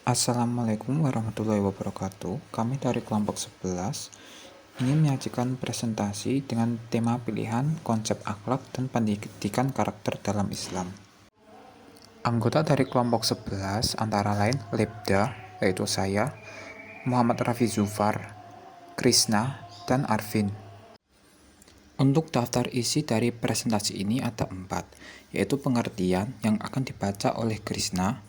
Assalamualaikum warahmatullahi wabarakatuh. Kami dari kelompok 11 ingin menyajikan presentasi dengan tema pilihan konsep akhlak dan pendidikan karakter dalam Islam. Anggota dari kelompok 11 antara lain Lebda, yaitu saya, Muhammad Rafi Zufar, Krishna, dan Arvin. Untuk daftar isi dari presentasi ini ada 4, yaitu pengertian yang akan dibaca oleh Krishna,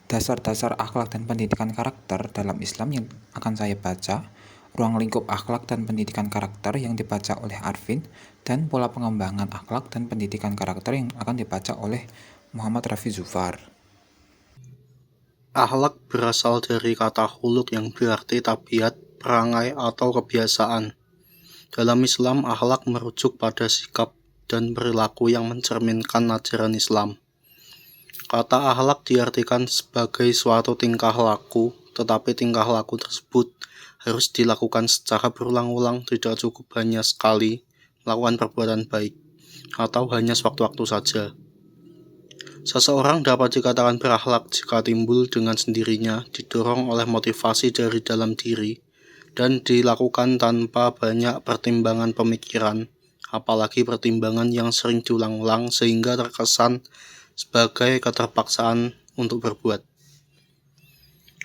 dasar-dasar akhlak dan pendidikan karakter dalam Islam yang akan saya baca, ruang lingkup akhlak dan pendidikan karakter yang dibaca oleh Arvin, dan pola pengembangan akhlak dan pendidikan karakter yang akan dibaca oleh Muhammad Rafi Zufar. Akhlak berasal dari kata khuluq yang berarti tabiat, perangai, atau kebiasaan. Dalam Islam, akhlak merujuk pada sikap dan perilaku yang mencerminkan ajaran Islam. Kata akhlak diartikan sebagai suatu tingkah laku, tetapi tingkah laku tersebut harus dilakukan secara berulang-ulang, tidak cukup hanya sekali melakukan perbuatan baik, atau hanya sewaktu-waktu saja. Seseorang dapat dikatakan berakhlak jika timbul dengan sendirinya, didorong oleh motivasi dari dalam diri, dan dilakukan tanpa banyak pertimbangan pemikiran, apalagi pertimbangan yang sering diulang-ulang sehingga terkesan sebagai keterpaksaan untuk berbuat.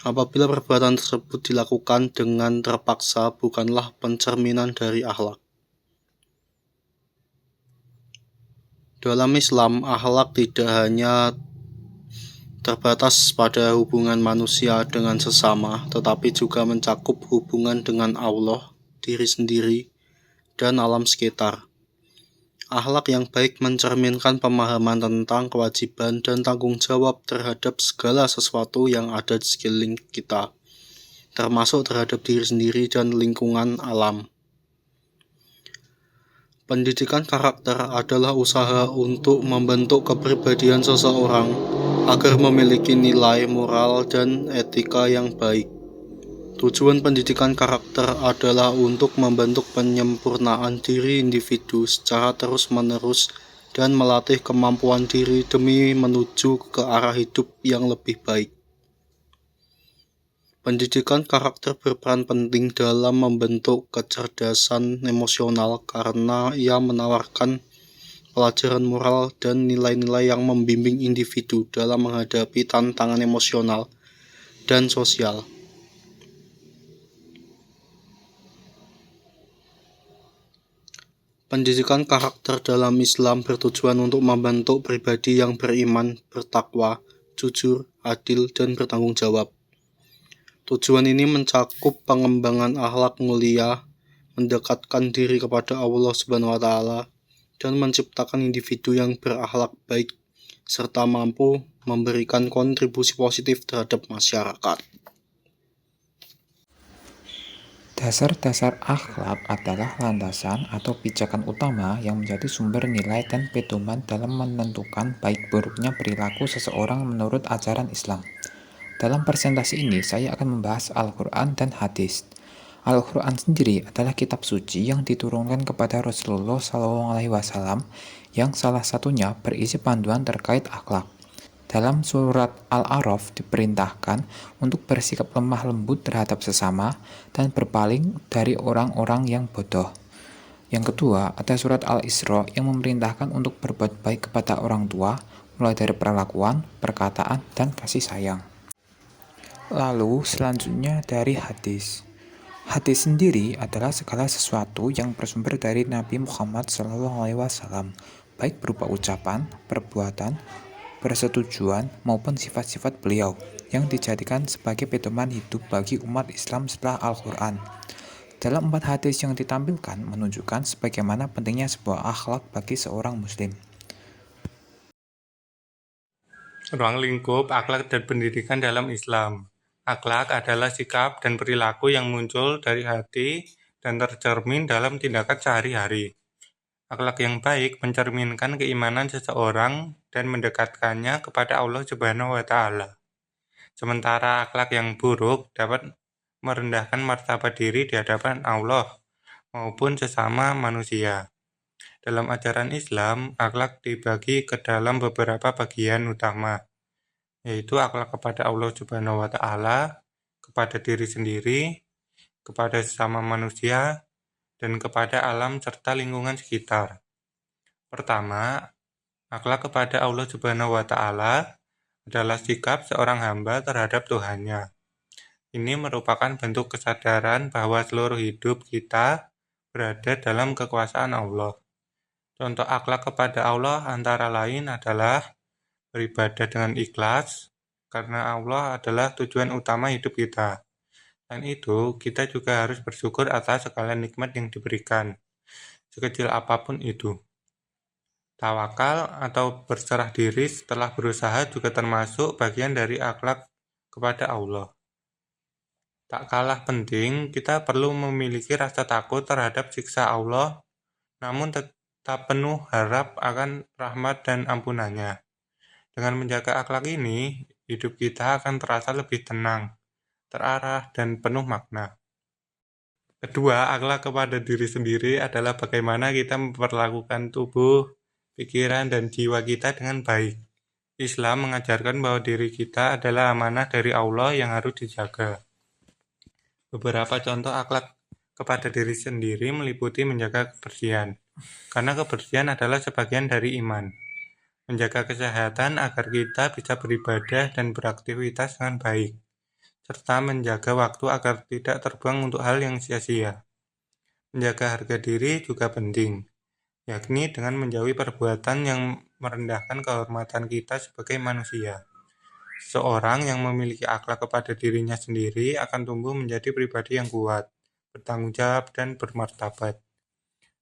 Apabila perbuatan tersebut dilakukan dengan terpaksa, bukanlah pencerminan dari akhlak. Dalam Islam, akhlak tidak hanya terbatas pada hubungan manusia dengan sesama, tetapi juga mencakup hubungan dengan Allah, diri sendiri, dan alam sekitar. Akhlak yang baik mencerminkan pemahaman tentang kewajiban dan tanggung jawab terhadap segala sesuatu yang ada di sekeliling kita, termasuk terhadap diri sendiri dan lingkungan alam. Pendidikan karakter adalah usaha untuk membentuk kepribadian seseorang agar memiliki nilai moral dan etika yang baik. Tujuan pendidikan karakter adalah untuk membentuk penyempurnaan diri individu secara terus-menerus dan melatih kemampuan diri demi menuju ke arah hidup yang lebih baik. Pendidikan karakter berperan penting dalam membentuk kecerdasan emosional karena ia menawarkan pelajaran moral dan nilai-nilai yang membimbing individu dalam menghadapi tantangan emosional dan sosial. Pendidikan karakter dalam Islam bertujuan untuk membentuk pribadi yang beriman, bertakwa, jujur, adil, dan bertanggung jawab. Tujuan ini mencakup pengembangan akhlak mulia, mendekatkan diri kepada Allah SWT, dan menciptakan individu yang berakhlak baik, serta mampu memberikan kontribusi positif terhadap masyarakat. Dasar-dasar akhlak adalah landasan atau pijakan utama yang menjadi sumber nilai dan pedoman dalam menentukan baik buruknya perilaku seseorang menurut ajaran Islam. Dalam presentasi ini, saya akan membahas Al-Quran dan hadis. Al-Quran sendiri adalah kitab suci yang diturunkan kepada Rasulullah SAW yang salah satunya berisi panduan terkait akhlak. Dalam surat Al-A'raf diperintahkan untuk bersikap lemah lembut terhadap sesama dan berpaling dari orang-orang yang bodoh. Yang kedua, ada surat Al-Isra yang memerintahkan untuk berbuat baik kepada orang tua, mulai dari perlakuan, perkataan, dan kasih sayang. Lalu selanjutnya dari hadis. Hadis sendiri adalah segala sesuatu yang bersumber dari Nabi Muhammad SAW, baik berupa ucapan, perbuatan, persetujuan, maupun sifat-sifat beliau, yang dijadikan sebagai pedoman hidup bagi umat Islam setelah Al-Quran. Dalam 4 hadis yang ditampilkan menunjukkan sebagaimana pentingnya sebuah akhlak bagi seorang muslim. Ruang lingkup akhlak dan pendidikan dalam Islam. Akhlak adalah sikap dan perilaku yang muncul dari hati dan tercermin dalam tindakan sehari-hari. Akhlak yang baik mencerminkan keimanan seseorang dan mendekatkannya kepada Allah Subhanahu wa Ta'ala. Sementara akhlak yang buruk dapat merendahkan martabat diri di hadapan Allah maupun sesama manusia. Dalam ajaran Islam, akhlak dibagi ke dalam beberapa bagian utama, yaitu akhlak kepada Allah Subhanahu wa Ta'ala, kepada diri sendiri, kepada sesama manusia, dan kepada alam serta lingkungan sekitar. Pertama, akhlak kepada Allah Subhanahu wa Ta'ala adalah sikap seorang hamba terhadap Tuhannya. Ini merupakan bentuk kesadaran bahwa seluruh hidup kita berada dalam kekuasaan Allah. Contoh akhlak kepada Allah antara lain adalah beribadah dengan ikhlas, karena Allah adalah tujuan utama hidup kita. Selain itu, kita juga harus bersyukur atas segala nikmat yang diberikan, sekecil apapun itu. Tawakal atau berserah diri setelah berusaha juga termasuk bagian dari akhlak kepada Allah. Tak kalah penting, kita perlu memiliki rasa takut terhadap siksa Allah, namun tetap penuh harap akan rahmat dan ampunannya. Dengan menjaga akhlak ini, hidup kita akan terasa lebih tenang, terarah, dan penuh makna. Kedua, akhlak kepada diri sendiri adalah bagaimana kita memperlakukan tubuh, pikiran, dan jiwa kita dengan baik. Islam mengajarkan bahwa diri kita adalah amanah dari Allah yang harus dijaga. Beberapa contoh akhlak kepada diri sendiri meliputi menjaga kebersihan, karena kebersihan adalah sebagian dari iman. Menjaga kesehatan agar kita bisa beribadah dan beraktivitas dengan baik, serta menjaga waktu agar tidak terbuang untuk hal yang sia-sia. Menjaga harga diri juga penting, yakni dengan menjauhi perbuatan yang merendahkan kehormatan kita sebagai manusia. Seorang yang memiliki akhlak kepada dirinya sendiri akan tumbuh menjadi pribadi yang kuat, bertanggung jawab, dan bermartabat.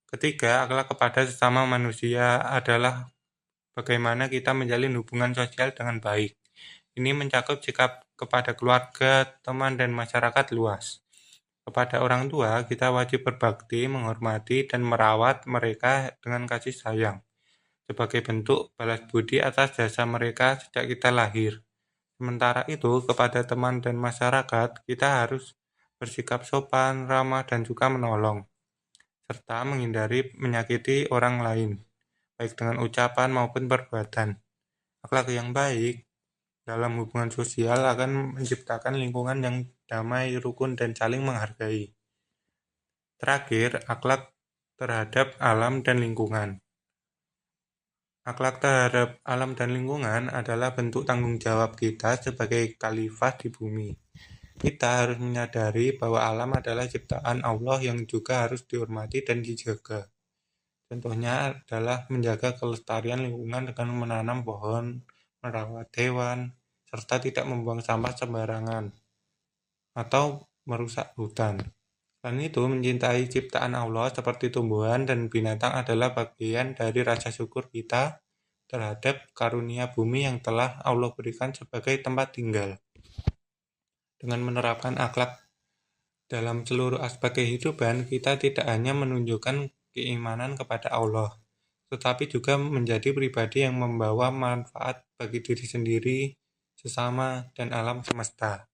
Ketiga, akhlak kepada sesama manusia adalah bagaimana kita menjalin hubungan sosial dengan baik. Ini mencakup sikap kepada keluarga, teman, dan masyarakat luas. Kepada orang tua, kita wajib berbakti, menghormati, dan merawat mereka dengan kasih sayang, sebagai bentuk balas budi atas jasa mereka sejak kita lahir. Sementara itu, kepada teman dan masyarakat, kita harus bersikap sopan, ramah, dan juga menolong, serta menghindari menyakiti orang lain, baik dengan ucapan maupun perbuatan. Akhlak yang baik dalam hubungan sosial akan menciptakan lingkungan yang damai, rukun, dan saling menghargai. Terakhir, akhlak terhadap alam dan lingkungan. Akhlak terhadap alam dan lingkungan adalah bentuk tanggung jawab kita sebagai khalifah di bumi. Kita harus menyadari bahwa alam adalah ciptaan Allah yang juga harus dihormati dan dijaga. Contohnya adalah menjaga kelestarian lingkungan dengan menanam pohon, merawat hewan, serta tidak membuang sampah sembarangan atau merusak hutan. Selain itu, mencintai ciptaan Allah seperti tumbuhan dan binatang adalah bagian dari rasa syukur kita terhadap karunia bumi yang telah Allah berikan sebagai tempat tinggal. Dengan menerapkan akhlak dalam seluruh aspek kehidupan, kita tidak hanya menunjukkan keimanan kepada Allah, tetapi juga menjadi pribadi yang membawa manfaat bagi diri sendiri, sesama, dan alam semesta.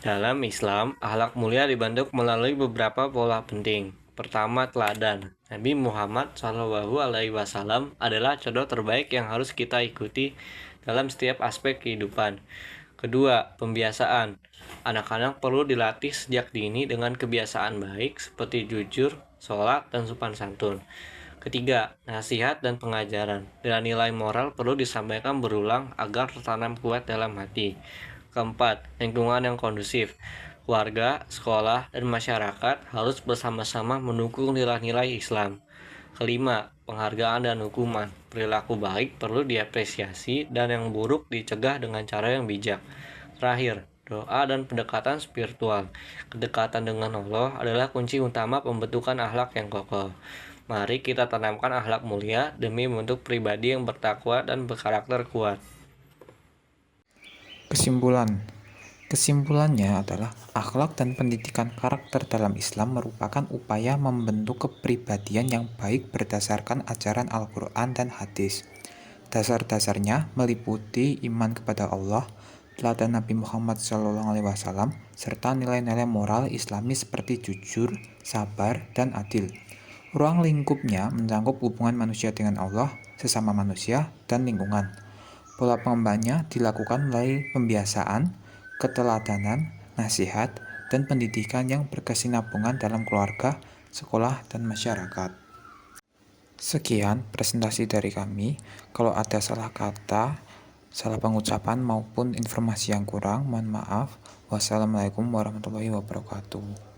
Dalam Islam, akhlak mulia dibentuk melalui beberapa pola penting. Pertama, teladan. Nabi Muhammad SAW adalah contoh terbaik yang harus kita ikuti dalam setiap aspek kehidupan. Kedua, pembiasaan. Anak-anak perlu dilatih sejak dini dengan kebiasaan baik seperti jujur, sholat, dan sopan santun. Ketiga, nasihat dan pengajaran. Nilai-nilai moral perlu disampaikan berulang agar tertanam kuat dalam hati. Keempat, lingkungan yang kondusif. Keluarga, sekolah, dan masyarakat harus bersama-sama mendukung nilai-nilai Islam. Kelima, penghargaan dan hukuman. Perilaku baik perlu diapresiasi dan yang buruk dicegah dengan cara yang bijak. Terakhir, doa dan pendekatan spiritual. Kedekatan dengan Allah adalah kunci utama pembentukan akhlak yang kokoh. Mari kita tanamkan akhlak mulia demi membentuk pribadi yang bertakwa dan berkarakter kuat. Kesimpulannya adalah akhlak dan pendidikan karakter dalam Islam merupakan upaya membentuk kepribadian yang baik berdasarkan ajaran Al-Quran dan hadis. Dasar-dasarnya meliputi iman kepada Allah, teladan Nabi Muhammad SAW, serta nilai-nilai moral Islami seperti jujur, sabar, dan adil. Ruang lingkupnya mencakup hubungan manusia dengan Allah, sesama manusia, dan lingkungan. Pola pengembangannya dilakukan melalui pembiasaan, keteladanan, nasihat, dan pendidikan yang berkesinambungan dalam keluarga, sekolah, dan masyarakat. Sekian presentasi dari kami. Kalau ada salah kata, salah pengucapan maupun informasi yang kurang, mohon maaf. Wassalamualaikum warahmatullahi wabarakatuh.